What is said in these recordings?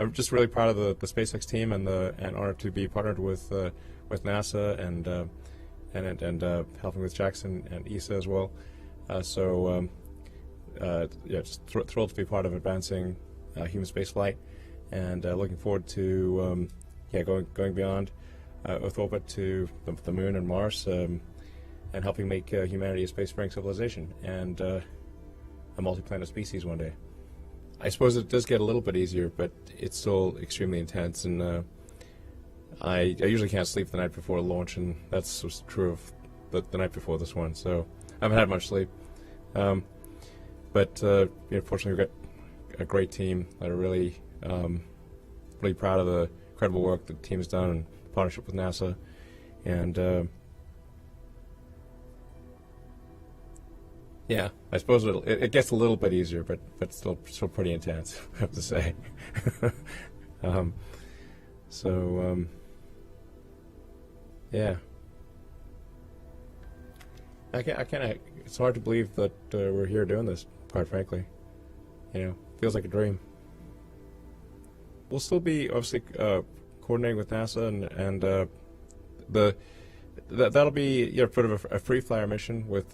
I'm just really proud of the SpaceX team and honored to be partnered with NASA and helping with Jackson and ESA as well. Yeah, just thrilled to be part of advancing human spaceflight, and looking forward to going beyond Earth orbit to the Moon and Mars, and helping make humanity a spacefaring civilization and a multi-planet species one day. I suppose it does get a little bit easier, but it's still extremely intense, and I usually can't sleep the night before launch, and that's true of the night before this one, so I haven't had much sleep. But fortunately, we've got a great team that are really proud of the incredible work the team has done in partnership with NASA, and yeah, I suppose it gets a little bit easier, but still pretty intense, I have to say. Yeah. It's hard to believe that we're here doing this, quite frankly. Feels like a dream. We'll still be obviously coordinating with NASA, and that'll be sort of a free flyer mission with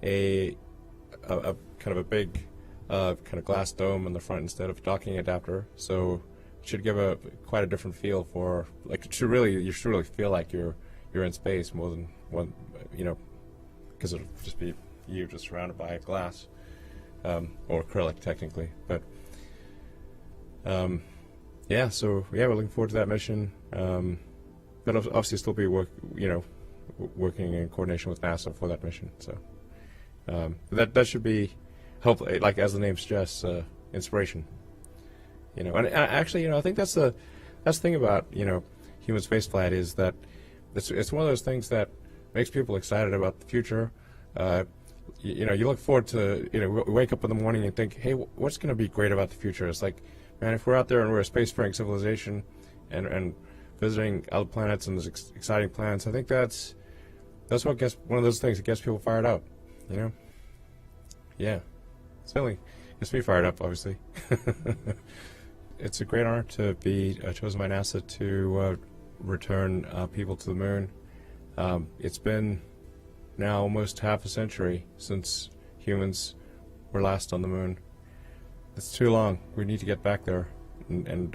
a kind of a big kind of glass dome in the front instead of docking adapter. So it should give quite a different feel for, like, you should really feel like you're in space more than one, because it'll just be you just surrounded by glass, or acrylic technically. But so we're looking forward to that mission. But obviously still be working in coordination with NASA for that mission. So that should be, hopefully, like as the name suggests, inspiration. And actually, I think that's the thing about human spaceflight, is that it's one of those things that makes people excited about the future. You look forward to, we wake up in the morning and think, hey, what's going to be great about the future? It's like, man, if we're out there and we're a spacefaring civilization and visiting other planets and there's exciting plans, I think that's what gets, one of those things that gets people fired up. Yeah, certainly gets me fired up, obviously. It's a great honor to be chosen by NASA to return people to the moon. It's been now almost half a century since humans were last on the moon. It's too long. We need to get back there and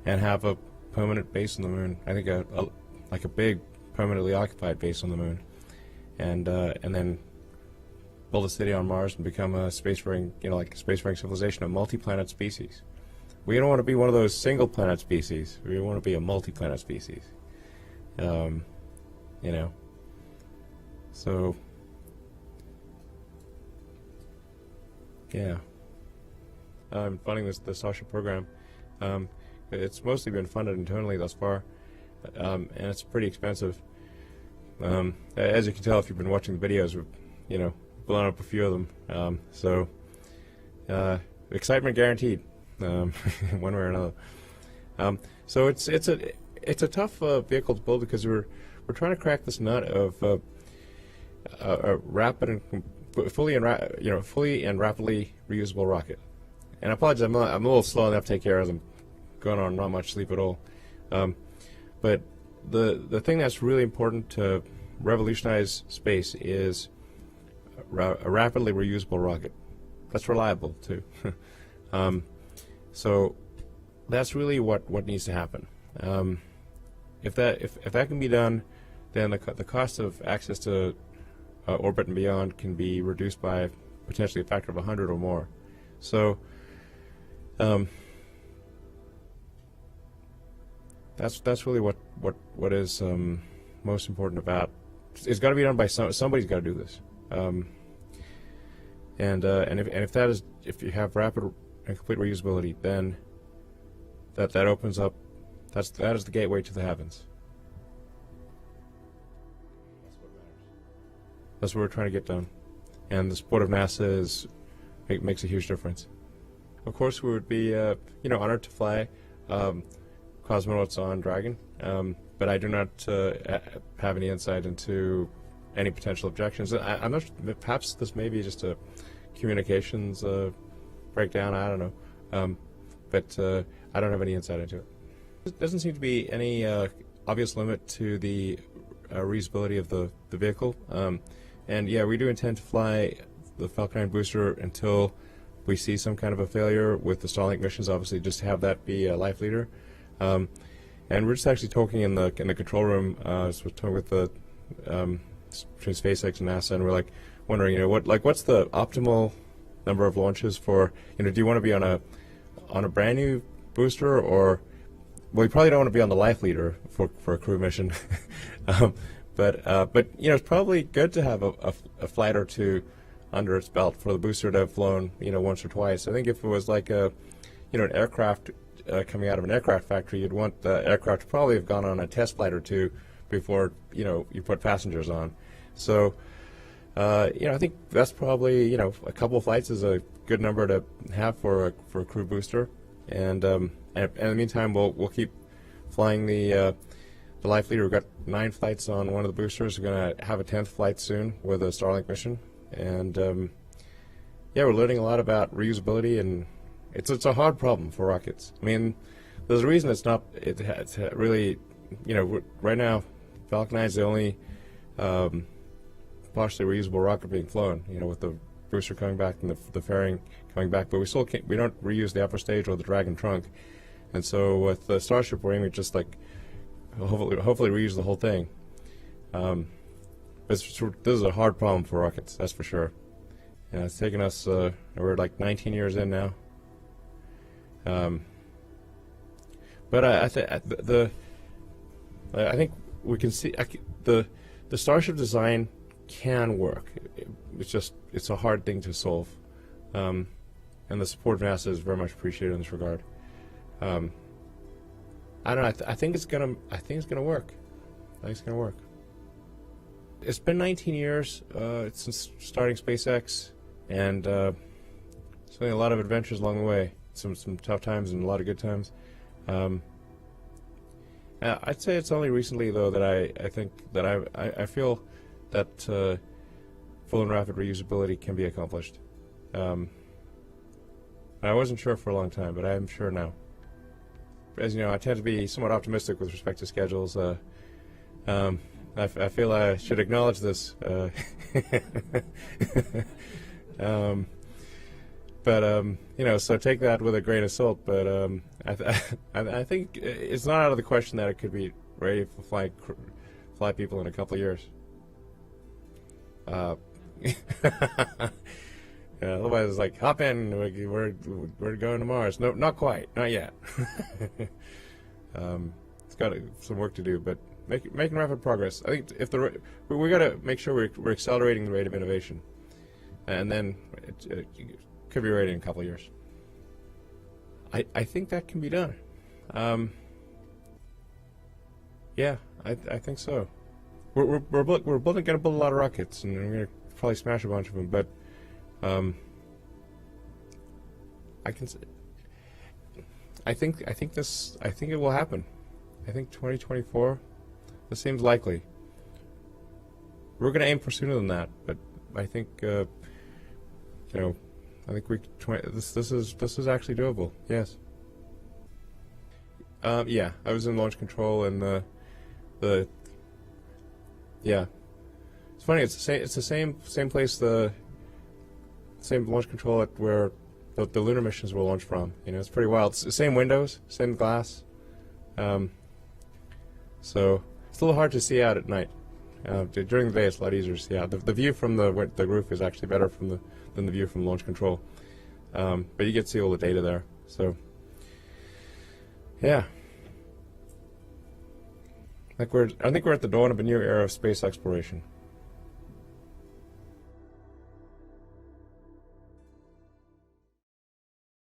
have a permanent base on the moon. I think like a big permanently occupied base on the moon, and then build a city on Mars and become a spacefaring, like a spacefaring civilization, a multi-planet species. We don't want to be one of those single-planet species. We want to be a multi-planet species. So, yeah. I'm funding the Starship program. It's mostly been funded internally thus far, and it's pretty expensive. As you can tell if you've been watching the videos, we've, blown up a few of them. So, excitement guaranteed, one way or another. So it's a tough vehicle to build, because we're trying to crack this nut of a rapid and fully and rapidly reusable rocket. And I apologize, I'm a little slow enough to take care of them, going on not much sleep at all. But the thing that's really important to revolutionize space is a rapidly reusable rocket that's reliable too. So that's really what needs to happen. If that can be done, then the cost of access to orbit and beyond can be reduced by potentially a factor of 100 or more. So that's really what is most important about. It's got to be done by somebody's got to do this. And if you have rapid and complete reusability, then that opens up. That is the gateway to the heavens. That's what we're trying to get done, and the support of NASA makes a huge difference. Of course, we would be honored to fly cosmonauts on Dragon, but I do not have any insight into any potential objections. I'm not. Perhaps this may be just a communications breakdown. I don't know. but I don't have any insight into it. There doesn't seem to be any obvious limit to the reusability of the vehicle. And yeah, we do intend to fly the Falcon 9 booster until we see some kind of a failure with the Starlink missions, obviously, just to have that be a life leader. And we're just actually talking in the control room, so we're talking with the between SpaceX and NASA, and we're like wondering, what's the optimal number of launches for, do you want to be on a brand new booster, or, well, you probably don't want to be on the life leader for a crew mission, but it's probably good to have a flight or two under its belt for the booster to have flown, once or twice. I think if it was like an aircraft coming out of an aircraft factory, you'd want the aircraft to probably have gone on a test flight or two before you put passengers on. So I think that's probably a couple of flights is a good number to have for a crew booster, and in the meantime we'll keep flying the life leader. We've got 9 flights on one of the boosters. We're going to have a 10th flight soon with a Starlink mission, and we're learning a lot about reusability, and it's a hard problem for rockets. I mean, there's a reason it's really, right now Falcon 9 is the only partially reusable rocket being flown, with the booster coming back and the fairing coming back, but we don't reuse the upper stage or the Dragon trunk. And so with the Starship, we're aiming just like hopefully reuse the whole thing. This is a hard problem for rockets, that's for sure. And it's taken us, we're like 19 years in now. But I think we can see the Starship design can work. It's a hard thing to solve, and the support of NASA is very much appreciated in this regard. I don't know. I think it's gonna work. I think it's gonna work. It's been 19 years since starting SpaceX, and certainly a lot of adventures along the way. Some tough times and a lot of good times. I'd say it's only recently, though, that I think that I feel that full and rapid reusability can be accomplished. I wasn't sure for a long time, but I am sure now. As you know, I tend to be somewhat optimistic with respect to schedules. I feel I should acknowledge this. So take that with a grain of salt. But I think it's not out of the question that it could be ready to fly people in a couple of years. Otherwise, it's like, hop in. We're going to Mars. No, not quite. Not yet. It's got some work to do, but making rapid progress. I think we got to make sure we're accelerating the rate of innovation, and then it could be ready in a couple of years. I think that can be done. Yeah, I think so. We're going to build a lot of rockets, and we're going to probably smash a bunch of them. But I think it will happen. I think 2024. This seems likely. We're going to aim for sooner than that, but I think I think this is actually doable. Yes. Yeah, I was in launch control, and yeah. It's funny. It's the same place, the same launch control at where the Lunar missions were launched from. It's pretty wild. It's the same windows, same glass. So it's a little hard to see out at night. During the day, it's a lot easier to see out. The view from the roof is actually better than the view from launch control. But you get to see all the data there. So yeah. I think we're at the dawn of a new era of space exploration.